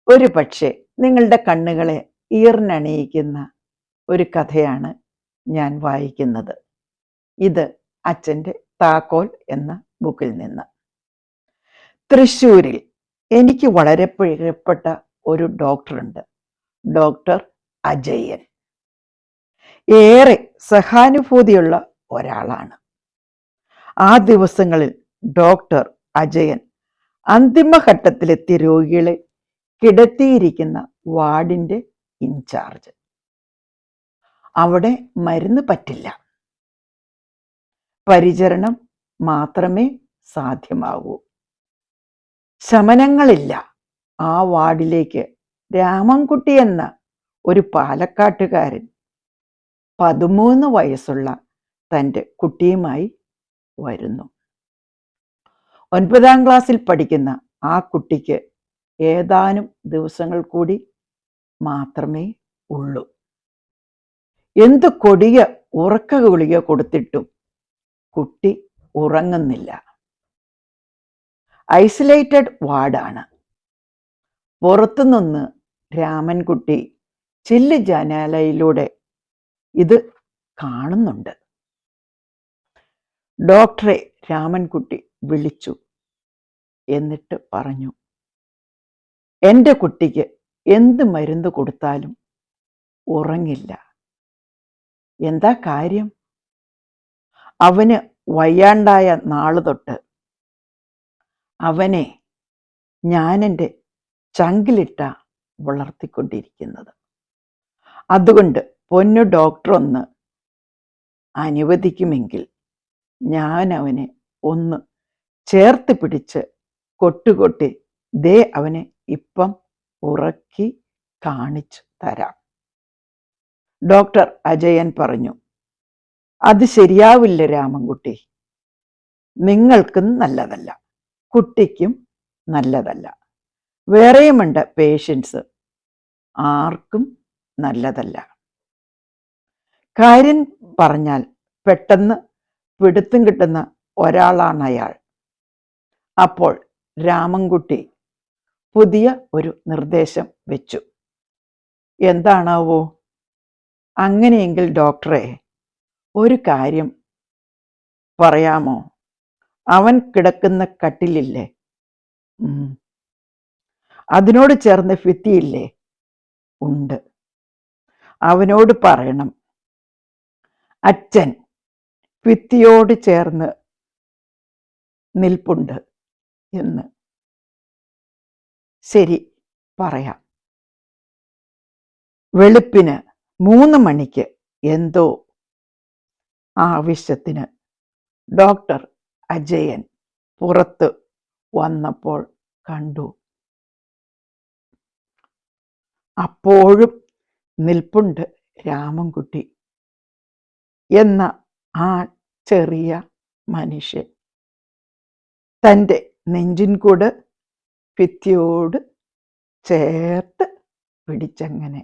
ഒരു പക്ഷേ നിങ്ങളുടെ കണ്ണുകളെ ഈർന്നണിയിക്കുന്ന ഒരു കഥയാണ് ഞാൻ വായിക്കുന്നത്. ഇത് അച്ഛൻ്റെ താക്കോൽ എന്ന ബുക്കിൽ നിന്ന്. തൃശ്ശൂരിൽ എനിക്ക് വളരെ പ്രിയപ്പെട്ട ഒരു ഡോക്ടറുണ്ട്, ഡോക്ടർ അജയൻ. ഏറെ സഹാനുഭൂതിയുള്ള ഒരാളാണ്. ആ ദിവസങ്ങളിൽ ഡോക്ടർ അജയൻ അന്തിമഘട്ടത്തിലെത്തിയ രോഗികളെ കിടത്തിയിരിക്കുന്ന വാർഡിൻ്റെ ഇൻചാർജ്. അവിടെ മരുന്ന് പറ്റില്ല, പരിചരണം മാത്രമേ സാധ്യമാകൂ. ശമനങ്ങളില്ല. ആ വാർഡിലേക്ക് രാമൻകുട്ടി എന്ന ഒരു പാലക്കാട്ടുകാരൻ 13 വയസ്സുള്ള തൻ്റെ കുട്ടിയുമായി വരുന്നു. 9ാം ക്ലാസ്സിൽ പഠിക്കുന്ന ആ കുട്ടിക്ക് ഏതാനും ദിവസങ്ങൾ കൂടി മാത്രമേ ഉള്ളൂ. എന്ത് കൊടിയ ഉറക്ക ഗുളിക കൊടുത്തിട്ടും കുട്ടി ഉറങ്ങുന്നില്ല. ഐസൊലേറ്റഡ് വാർഡാണ്. പുറത്തുനിന്ന് രാമൻകുട്ടി ചില്ല് ജനാലയിലൂടെ ഇത് കാണുന്നുണ്ട്. ഡോക്ടറെ രാമൻകുട്ടി വിളിച്ചു. എന്നിട്ട് പറഞ്ഞു, എൻ്റെ കുട്ടിക്ക് എന്ത് മരുന്ന് കൊടുത്താലും ഉറങ്ങില്ല. എന്താ കാര്യം? അവന് വയ്യാണ്ടായ നാള് തൊട്ട് അവനെ ഞാനെൻ്റെ ചങ്കിലിട്ട വളർത്തിക്കൊണ്ടിരിക്കുന്നത്. അതുകൊണ്ട് പൊന്നു ഡോക്ടർ ഒന്ന് അനുവദിക്കുമെങ്കിൽ ഞാൻ അവനെ ഒന്ന് ചേർത്ത് പിടിച്ച് കൊട്ടുകൊട്ടി ദേ അവനെ ഇപ്പം ഉറക്കി കാണിച്ചു തരാം. ഡോക്ടർ അജയൻ പറഞ്ഞു, അത് ശരിയാവില്ല രാമൻകുട്ടി, നിങ്ങൾക്കും നല്ലതല്ല, കുട്ടിക്കും നല്ലതല്ല, വേറെയുമുണ്ട് പേഷ്യൻസ്, ആർക്കും നല്ലതല്ല. കാര്യം പറഞ്ഞാൽ പെട്ടെന്ന് പിടുത്തം കിട്ടുന്ന ഒരാളാണ് അയാൾ. അപ്പോൾ രാമൻകുട്ടി പുതിയ ഒരു നിർദ്ദേശം വെച്ചു. എന്താണാവോ? അങ്ങനെയെങ്കിൽ ഡോക്ടറെ, ഒരു കാര്യം പറയാമോ? അവൻ കിടക്കുന്ന കട്ടിലില്ലേ, അതിനോട് ചേർന്ന് ഭിത്തിയില്ലേ, ഉണ്ട്. അവനോട് പറയണം, അച്ഛൻ ഭിത്തിയോട് ചേർന്ന് നിൽപ്പുണ്ട് എന്ന്. ശരി, പറയാം. വെളുപ്പിന് 3 മണിക്ക് എന്തോ ആവശ്യത്തിന് ഡോക്ടർ അജയൻ പുറത്ത് വന്നപ്പോൾ കണ്ടു. അപ്പോഴും നിൽപ്പുണ്ട് രാമൻകുട്ടി എന്ന ആ ചെറിയ മനുഷ്യൻ. തൻ്റെ നെഞ്ചിൻകൂട് ഭിത്തിയോട് ചേർത്ത് പിടിച്ചങ്ങനെ